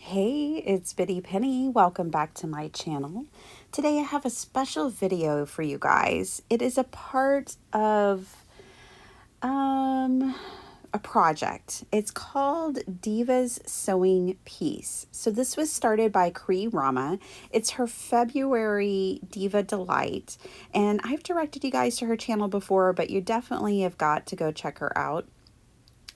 Hey, it's Biddy Penny. Welcome back to my channel. Today I have a special video for you guys. It is a part of a project. It's called Diva's Sewing Piece. So this was started by Cree Rama. It's her February Diva Delight, and I've directed you guys to her channel before, but you definitely have got to go check her out.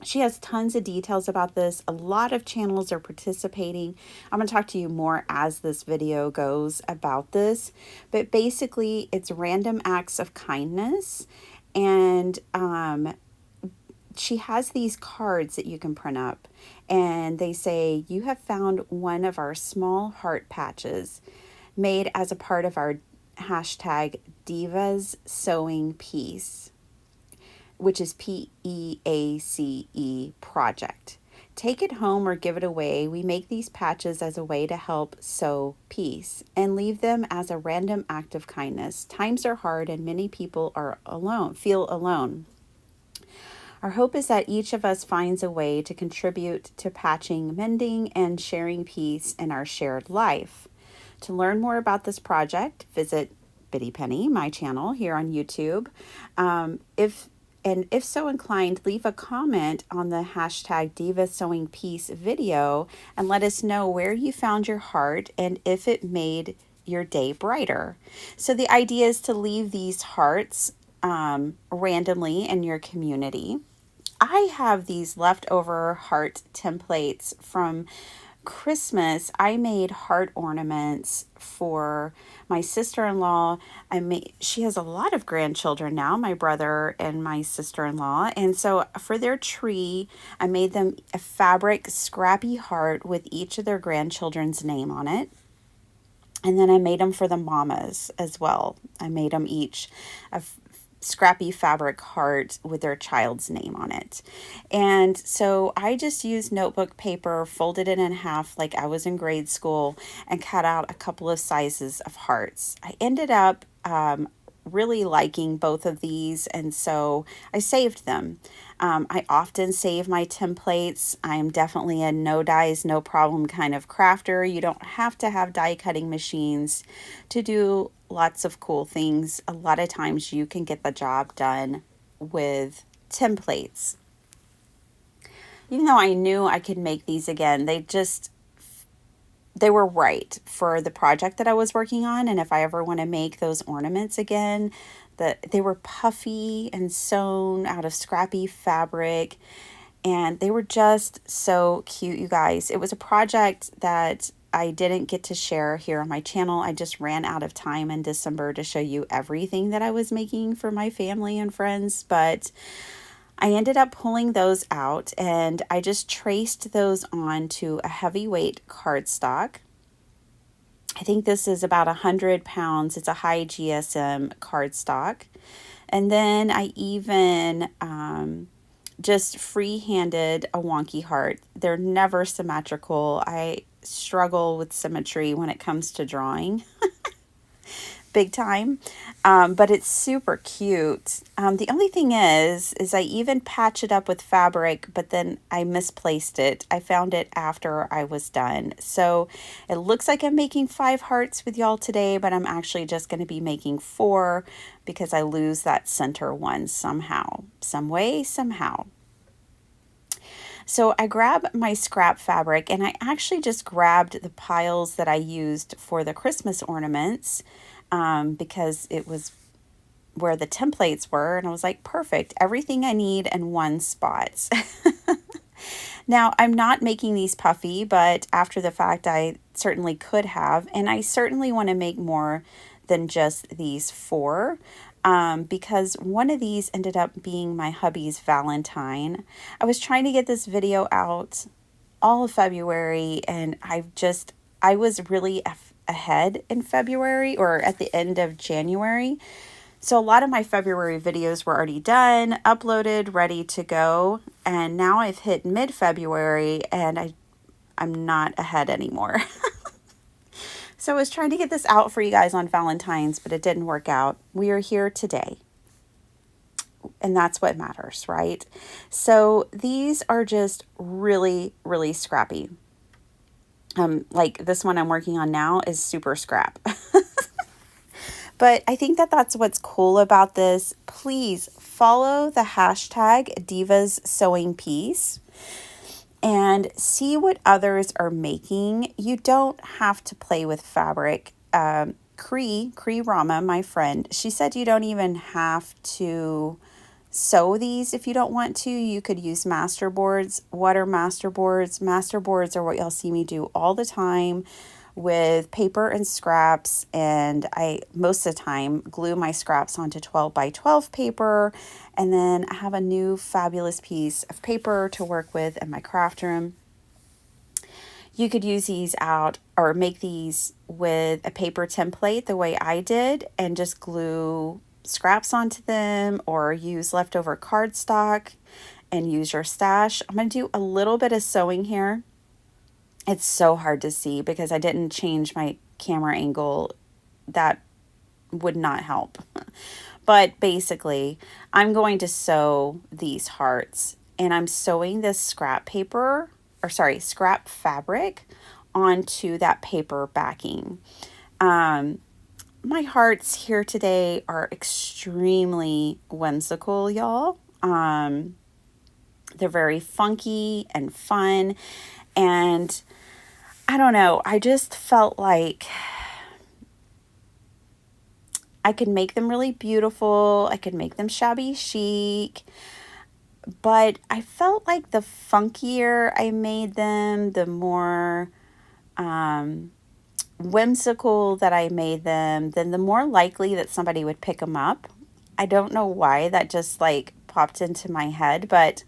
She has tons of details about this. A lot of channels are participating. I'm going to talk to you more as this video goes about this. But basically, it's random acts of kindness. And she has these cards that you can print up. And they say, "You have found one of our small heart patches made as a part of our hashtag Divas Sewing Piece," which is PEACE project. Take it home or give it away. We make these patches as a way to help sow peace and leave them as a random act of kindness. Times are hard and many people are alone, feel alone. Our hope is that each of us finds a way to contribute to patching, mending, and sharing peace in our shared life. To learn more about this project, visit Biddy Penny, my channel here on YouTube. If so inclined, leave a comment on the hashtag Diva Sewing Piece video and let us know where you found your heart and if it made your day brighter. So the idea is to leave these hearts randomly in your community. I have these leftover heart templates from Christmas. I made heart ornaments for my sister-in-law. She has a lot of grandchildren now, my brother and my sister-in-law. And so for their tree, I made them a fabric scrappy heart with each of their grandchildren's name on it. And then I made them for the mamas as well. I made them each a scrappy fabric heart with their child's name on it. And so I just used notebook paper, folded it in half like I was in grade school, and cut out a couple of sizes of hearts. I ended up really liking both of these, and so I saved them. I often save my templates. I'm definitely a no dies, no problem kind of crafter. You don't have to have die cutting machines to do lots of cool things. A lot of times you can get the job done with templates. Even though I knew I could make these again, they were right for the project that I was working on. And if I ever want to make those ornaments again, they were puffy and sewn out of scrappy fabric, and they were just so cute, you guys. It was a project that I didn't get to share here on my channel. I just ran out of time in December to show you everything that I was making for my family and friends, but I ended up pulling those out and I just traced those onto a heavyweight cardstock. I think this is about 100 pounds. It's a high GSM cardstock. And then I even just free-handed a wonky heart. They're never symmetrical. I struggle with symmetry when it comes to drawing. Big time. But it's super cute. The only thing is I even patch it up with fabric, but then I misplaced it. I found it after I was done. So it looks like I'm making 5 hearts with y'all today, but I'm actually just going to be making 4 because I lose that center one somehow, some way, somehow. So I grabbed my scrap fabric and I actually just grabbed the piles that I used for the Christmas ornaments, because it was where the templates were, and I was like, perfect, everything I need in one spot. Now, I'm not making these puffy, but after the fact, I certainly could have, and I certainly want to make more than just these 4, because one of these ended up being my hubby's Valentine. I was trying to get this video out all of February, and I was really ahead in February or at the end of January. So a lot of my February videos were already done, uploaded, ready to go. And now I've hit mid-February and I'm not ahead anymore. So I was trying to get this out for you guys on Valentine's, but it didn't work out. We are here today. And that's what matters, right? So these are just really, really scrappy. Like this one I'm working on now is super scrap. But I think that that's what's cool about this. Please follow the hashtag Divas Sewing Piece and see what others are making. You don't have to play with fabric. Cree Rama, my friend, she said you don't even have to sew these if you don't want to. You could use master boards. What are master boards? Master boards are what y'all see me do all the time with paper and scraps, and I most of the time glue my scraps onto 12 by 12 paper, and then I have a new fabulous piece of paper to work with in my craft room. You could use these out or make these with a paper template the way I did and just glue scraps onto them, or use leftover cardstock and use your stash. I'm going to do a little bit of sewing here. It's so hard to see because I didn't change my camera angle. That would not help. But basically, I'm going to sew these hearts, and I'm sewing this scrap paper, or sorry, scrap fabric onto that paper backing. My hearts here today are extremely whimsical, y'all. They're very funky and fun, and I don't know, I just felt like I could make them really beautiful. I could make them shabby chic. But I felt like the funkier I made them, the more whimsical that I made them, then the more likely that somebody would pick them up. I don't know why that just like popped into my head, but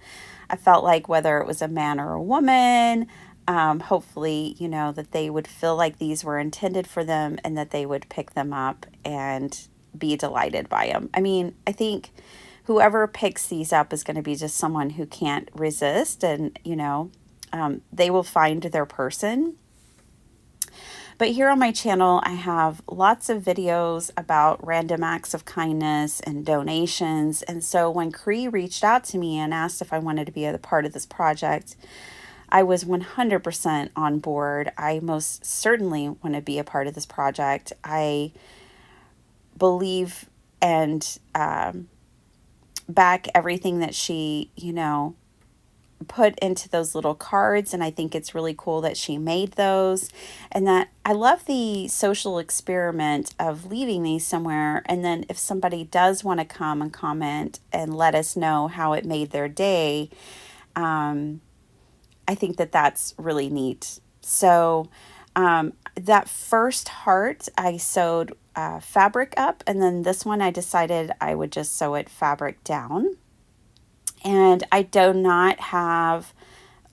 I felt like whether it was a man or a woman, hopefully, that they would feel like these were intended for them and that they would pick them up and be delighted by them. I mean, I think whoever picks these up is going to be just someone who can't resist, and, they will find their person. But here on my channel, I have lots of videos about random acts of kindness and donations. And so when Cree reached out to me and asked if I wanted to be a part of this project, I was 100% on board. I most certainly want to be a part of this project. I believe and back everything that she, put into those little cards, and I think it's really cool that she made those, and that I love the social experiment of leaving these somewhere, and then if somebody does want to come and comment and let us know how it made their day, I think that that's really neat. So that first heart I sewed fabric up, and then this one I decided I would just sew it fabric down. And I do not have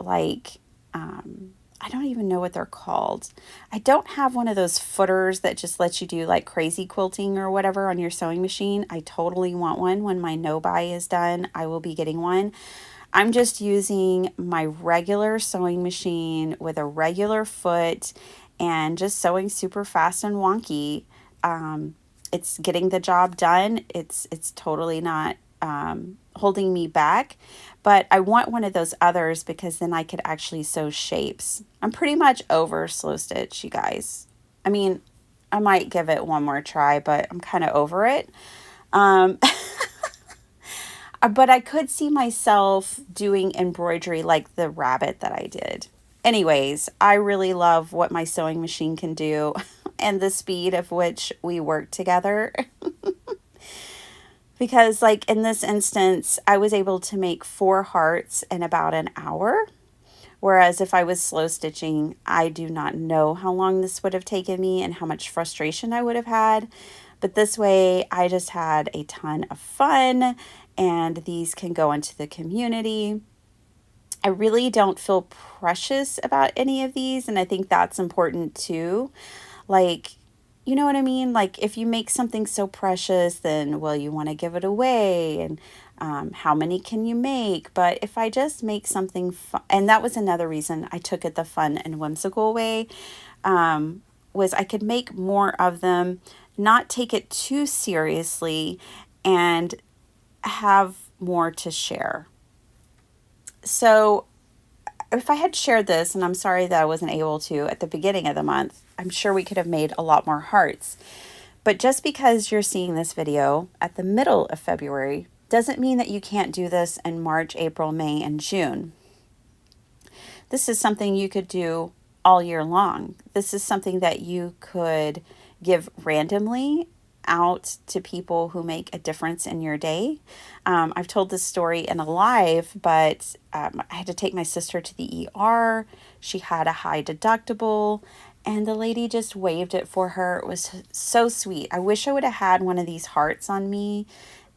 like, I don't even know what they're called. I don't have one of those footers that just lets you do like crazy quilting or whatever on your sewing machine. I totally want one. When my no-buy is done, I will be getting one. I'm just using my regular sewing machine with a regular foot and just sewing super fast and wonky. It's getting the job done. It's totally not holding me back, but I want one of those others because then I could actually sew shapes. I'm pretty much over slow stitch, you guys. I mean, I might give it one more try, but I'm kind of over it. But I could see myself doing embroidery like the rabbit that I did. Anyways, I really love what my sewing machine can do and the speed of which we work together. Because like in this instance, I was able to make 4 hearts in about an hour. Whereas if I was slow stitching, I do not know how long this would have taken me and how much frustration I would have had. But this way, I just had a ton of fun, and these can go into the community. I really don't feel precious about any of these, and I think that's important too. Like, you know what I mean? Like, if you make something so precious, then, well, you want to give it away, and how many can you make? But if I just make something fun, and that was another reason I took it the fun and whimsical way, was I could make more of them, not take it too seriously, and have more to share. So if I had shared this, and I'm sorry that I wasn't able to at the beginning of the month, I'm sure we could have made a lot more hearts. But just because you're seeing this video at the middle of February doesn't mean that you can't do this in March, April, May, and June. This is something you could do all year long. This is something that you could give randomly out to people who make a difference in your day. I've told this story in a live, but I had to take my sister to the ER. She had a high deductible, and the lady just waved it for her. It was so sweet. I wish I would have had one of these hearts on me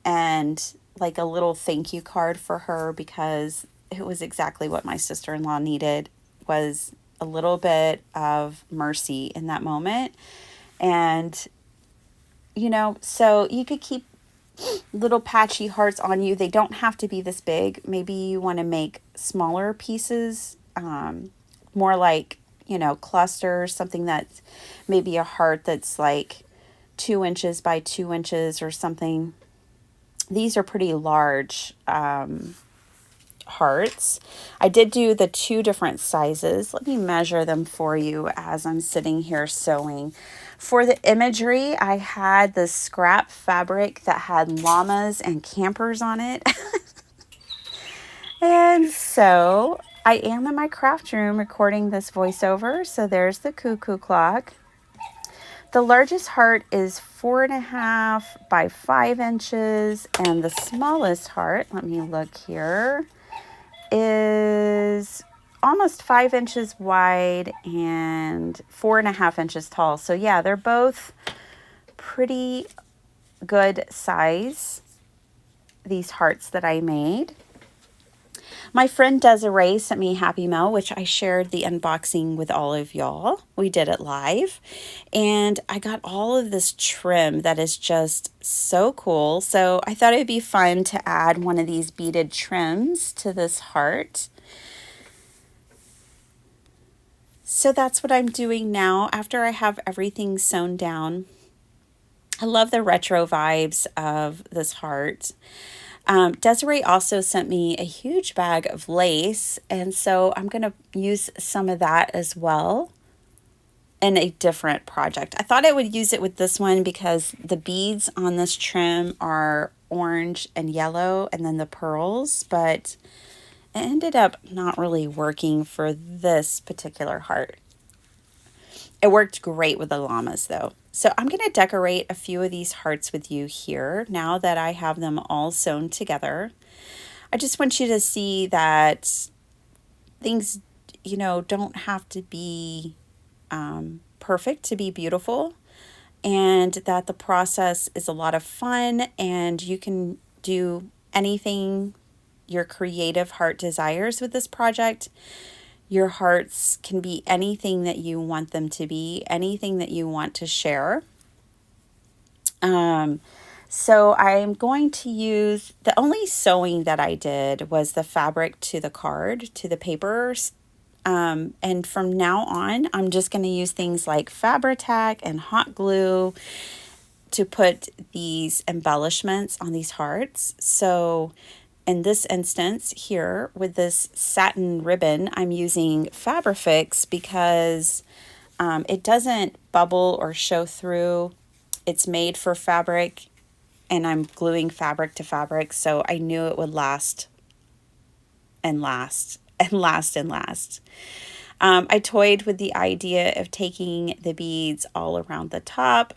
and like a little thank you card for her, because it was exactly what my sister-in-law needed, was a little bit of mercy in that moment. And so you could keep little patchy hearts on you. They don't have to be this big. Maybe you want to make smaller pieces, more like, clusters, something that's maybe a heart that's like 2 inches by 2 inches or something. These are pretty large hearts. I did do the 2 different sizes. Let me measure them for you as I'm sitting here sewing. For the imagery, I had the scrap fabric that had llamas and campers on it. And so I am in my craft room recording this voiceover. So there's the cuckoo clock. The largest heart is 4.5 by 5 inches. And the smallest heart, let me look here, is almost 5 inches wide and 4.5 inches tall. So yeah, they're both pretty good size, these hearts that I made. My friend Desiree sent me a Happy Mail, which I shared the unboxing with all of y'all. We did it live. And I got all of this trim that is just so cool. So I thought it'd be fun to add one of these beaded trims to this heart. So that's what I'm doing now after I have everything sewn down. I love the retro vibes of this heart. Desiree also sent me a huge bag of lace, and so I'm going to use some of that as well in a different project. I thought I would use it with this one because the beads on this trim are orange and yellow, and then the pearls, but it ended up not really working for this particular heart. It worked great with the llamas though. So I'm going to decorate a few of these hearts with you here now that I have them all sewn together. I just want you to see that things, don't have to be perfect to be beautiful, and that the process is a lot of fun, and you can do anything your creative heart desires with this project. Your hearts can be anything that you want them to be, anything that you want to share. So I'm going to use, the only sewing that I did was the fabric to the card, to the papers. And from now on, I'm just going to use things like Fabri-Tac and hot glue to put these embellishments on these hearts. So in this instance here with this satin ribbon, I'm using Fabrifix because it doesn't bubble or show through. It's made for fabric, and I'm gluing fabric to fabric, so I knew it would last and last and last and last. I toyed with the idea of taking the beads all around the top.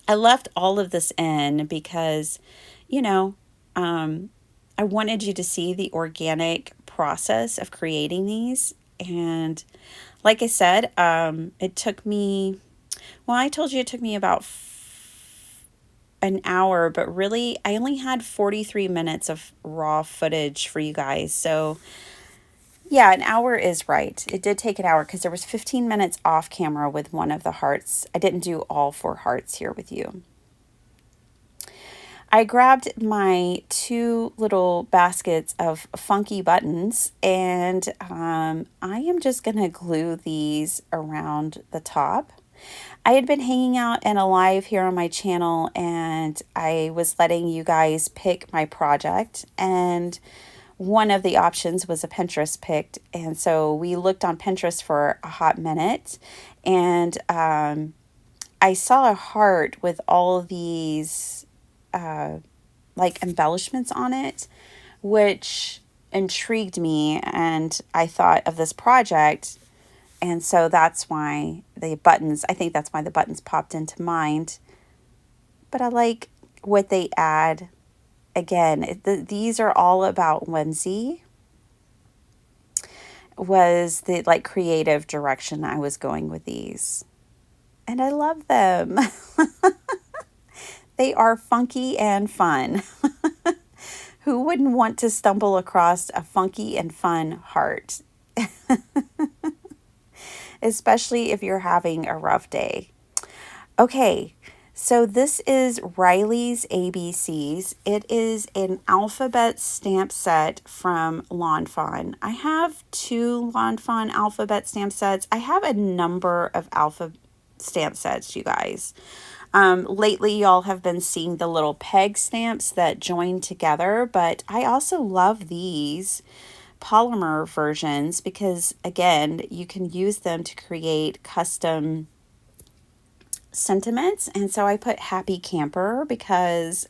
I left all of this in because, I wanted you to see the organic process of creating these. And like I said, it took me, I told you it took me about an hour, but really I only had 43 minutes of raw footage for you guys. So yeah, an hour is right. It did take an hour because there was 15 minutes off camera with one of the hearts. I didn't do all 4 hearts here with you. I grabbed my 2 little baskets of funky buttons, and I am just going to glue these around the top. I had been hanging out in a live here on my channel, and I was letting you guys pick my project, and one of the options was a Pinterest picked. And so we looked on Pinterest for a hot minute, and I saw a heart with all of these like embellishments on it, which intrigued me. And I thought of this project. And so that's why I think that's why the buttons popped into mind. But I like what they add. Again, these are all about whimsy, was the like creative direction I was going with these. And I love them. They are funky and fun. Who wouldn't want to stumble across a funky and fun heart? Especially if you're having a rough day. Okay, so this is Riley's ABCs. It is an alphabet stamp set from Lawn Fawn. I have 2 Lawn Fawn alphabet stamp sets. I have a number of alphabet stamp sets, you guys. Lately, y'all have been seeing the little peg stamps that join together, but I also love these polymer versions because, again, you can use them to create custom sentiments. And so I put happy camper because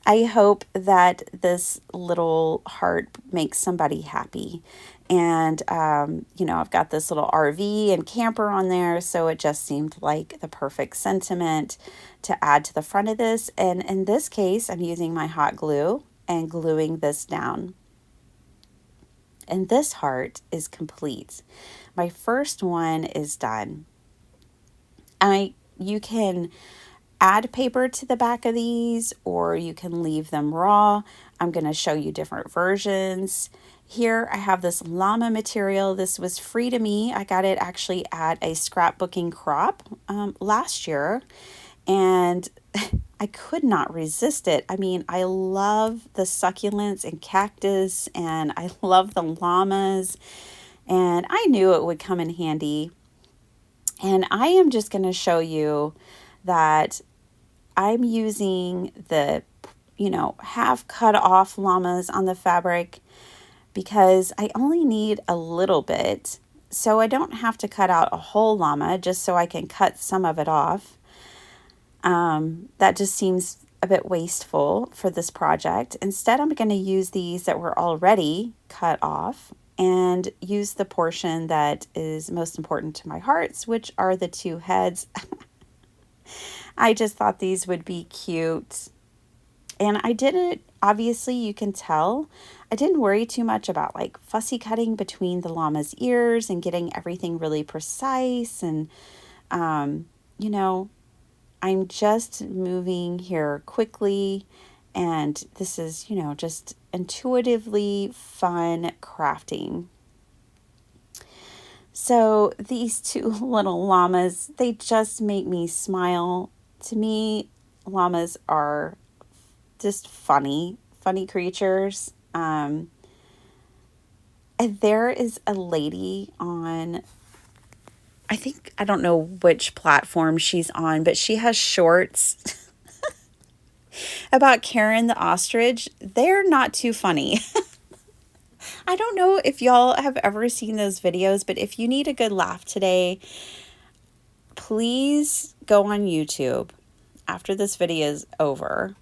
I hope that this little heart makes somebody happy. And, I've got this little RV and camper on there, so it just seemed like the perfect sentiment to add to the front of this. And in this case, I'm using my hot glue and gluing this down. And this heart is complete. My first one is done. You can add paper to the back of these, or you can leave them raw. I'm going to show you different versions. Here I have this llama material. This was free to me. I got it actually at a scrapbooking crop last year, and I could not resist it. I mean, I love the succulents and cactus, and I love the llamas, and I knew it would come in handy. And I am just going to show you that I'm using the, half cut off llamas on the fabric because I only need a little bit. So I don't have to cut out a whole llama, just so I can cut some of it off. That just seems a bit wasteful for this project. Instead, I'm going to use these that were already cut off and use the portion that is most important to my hearts, which are the 2 heads. I just thought these would be cute. And I didn't, obviously you can tell, I didn't worry too much about like fussy cutting between the llama's ears and getting everything really precise. And, I'm just moving here quickly. And this is, just intuitively fun crafting. So these 2 little llamas, they just make me smile. To me, llamas are just funny creatures. And there is a lady on, I don't know which platform she's on, but she has shorts about Karen the Ostrich. They're not too funny. I don't know if y'all have ever seen those videos, but if you need a good laugh today, please go on YouTube after this video is over.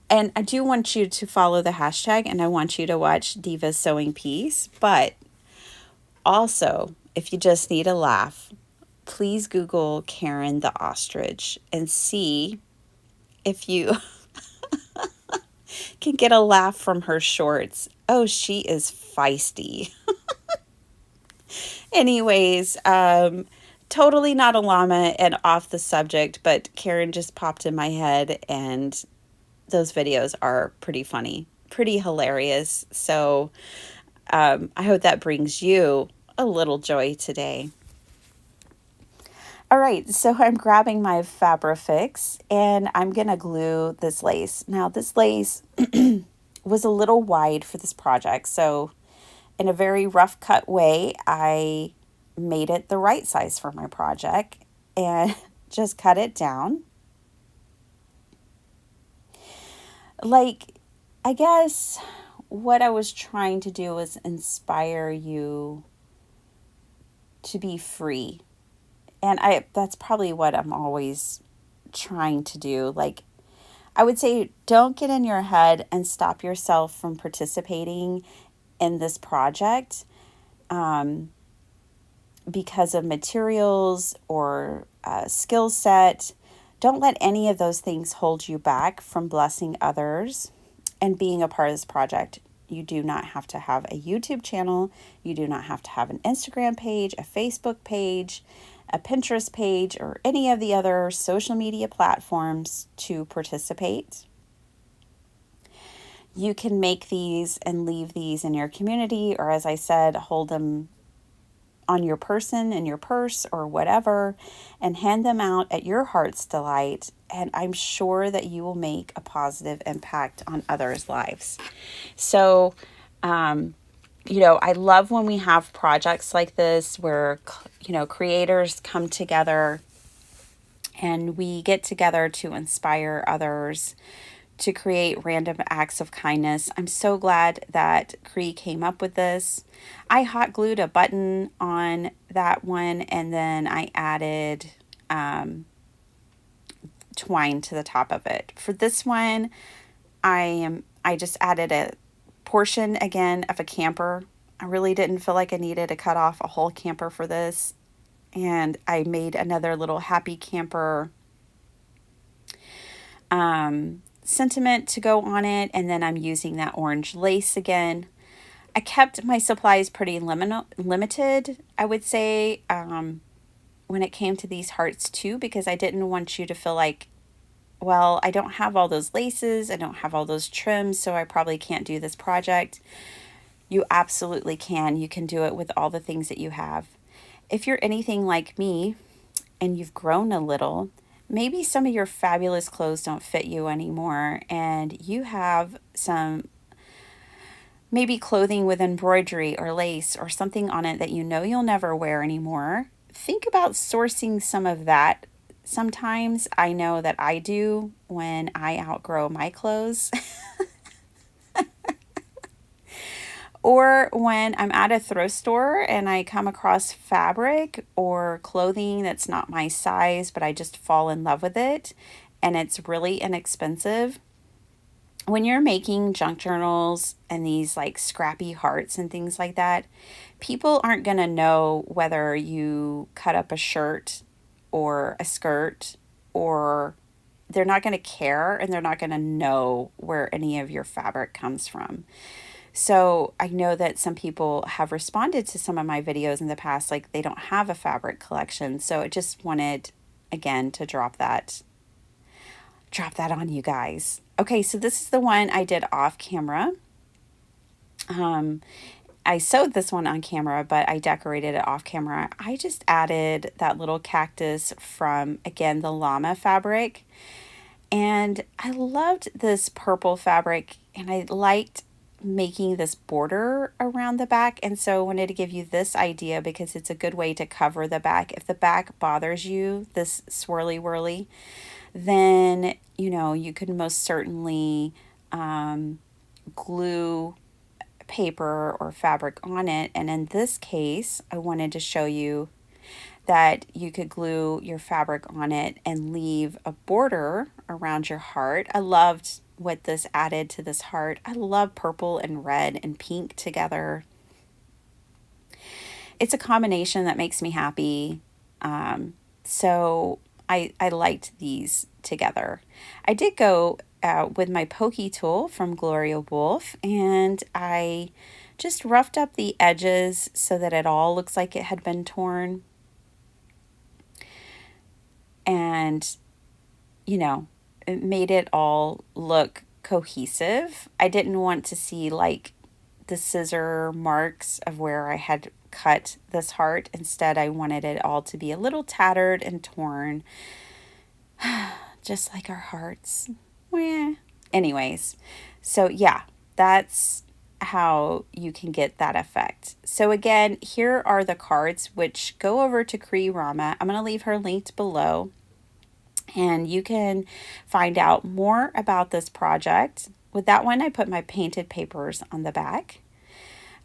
And I do want you to follow the hashtag, and I want you to watch Diva's Sewing Piece. But also, if you just need a laugh, please Google Karen the Ostrich and see if you can get a laugh from her shorts. Oh, she is feisty. Anyways, totally not a llama and off the subject, but Karen just popped in my head, and those videos are pretty funny, pretty hilarious. So I hope that brings you a little joy today. All right, so I'm grabbing my Fabrifix and I'm going to glue this lace. Now, this lace was a little wide for this project, so in a very rough cut way, I made it the right size for my project and just cut it down. Like, I guess what I was trying to do was inspire you to be free. And that's probably what I'm always trying to do. Like, I would say, don't get in your head and stop yourself from participating in this project because of materials or skill set. Don't let any of those things hold you back from blessing others and being a part of this project. You do not have to have a YouTube channel. You do not have to have an Instagram page, a Facebook page, a Pinterest page, or any of the other social media platforms to participate. You can make these and leave these in your community, or as I said, hold them on your person, in your purse, or whatever, and hand them out at your heart's delight. And I'm sure that you will make a positive impact on others' lives. So, I love when we have projects like this where, creators come together and we get together to inspire others, to create random acts of kindness. I'm so glad that Cree came up with this. I hot glued a button on that one, and then I added twine to the top of it. For this one, I just added a portion again of a camper. I really didn't feel like I needed to cut off a whole camper for this. And I made another little happy camper sentiment to go on it, and then I'm using that orange lace again. I kept my supplies pretty limited, I would say, when it came to these hearts too, because I didn't want you to feel like, well, I don't have all those laces, I don't have all those trims, so I probably can't do this project. You absolutely can. You can do it with all the things that you have. If you're anything like me and you've grown a little, maybe some of your fabulous clothes don't fit you anymore, and you have some maybe clothing with embroidery or lace or something on it that you'll never wear anymore. Think about sourcing some of that. Sometimes I know that I do when I outgrow my clothes. Or when I'm at a thrift store and I come across fabric or clothing that's not my size, but I just fall in love with it and it's really inexpensive. When you're making junk journals and these like scrappy hearts and things like that, people aren't going to know whether you cut up a shirt or a skirt, or they're not going to care, and they're not going to know where any of your fabric comes from. So I know that some people have responded to some of my videos in the past, like they don't have a fabric collection. So I just wanted, again, to drop that on you guys. Okay, so this is the one I did off camera. I sewed this one on camera, but I decorated it off camera. I just added that little cactus from, again, the llama fabric. And I loved this purple fabric, and I liked making this border around the back, and so I wanted to give you this idea because it's a good way to cover the back. If the back bothers you, this swirly whirly, then you could most certainly glue paper or fabric on it. And in this case, I wanted to show you that you could glue your fabric on it and leave a border around your heart. I loved what this added to this heart. I love purple and red and pink together. It's a combination that makes me happy. So I liked these together. I did go with my pokey tool from Gloria Wolf, and I just roughed up the edges so that it all looks like it had been torn. And, it made it all look cohesive. I didn't want to see like the scissor marks of where I had cut this heart. Instead, I wanted it all to be a little tattered and torn, just like our hearts. Anyways, so yeah, that's how you can get that effect. So again, here are the cards, which go over to Cree Rama. I'm going to leave her linked below, and you can find out more about this project with that one, I put my painted papers on the back.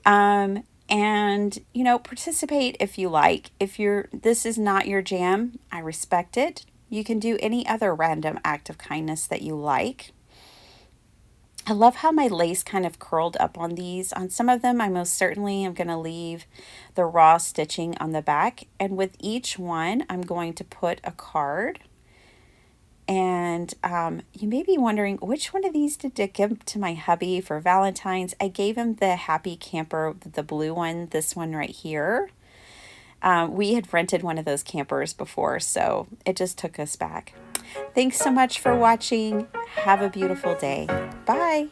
And participate if you like. If this is not your jam, I respect it. You can do any other random act of kindness that you like. I love how my lace kind of curled up on these. On some of them, I most certainly am going to leave the raw stitching on the back. And with each one, I'm going to put a card. And you may be wondering, which one of these did I give to my hubby for Valentine's? I gave him the Happy Camper, the blue one, this one right here. We had rented one of those campers before, so it just took us back. Thanks so much for watching. Have a beautiful day. Bye.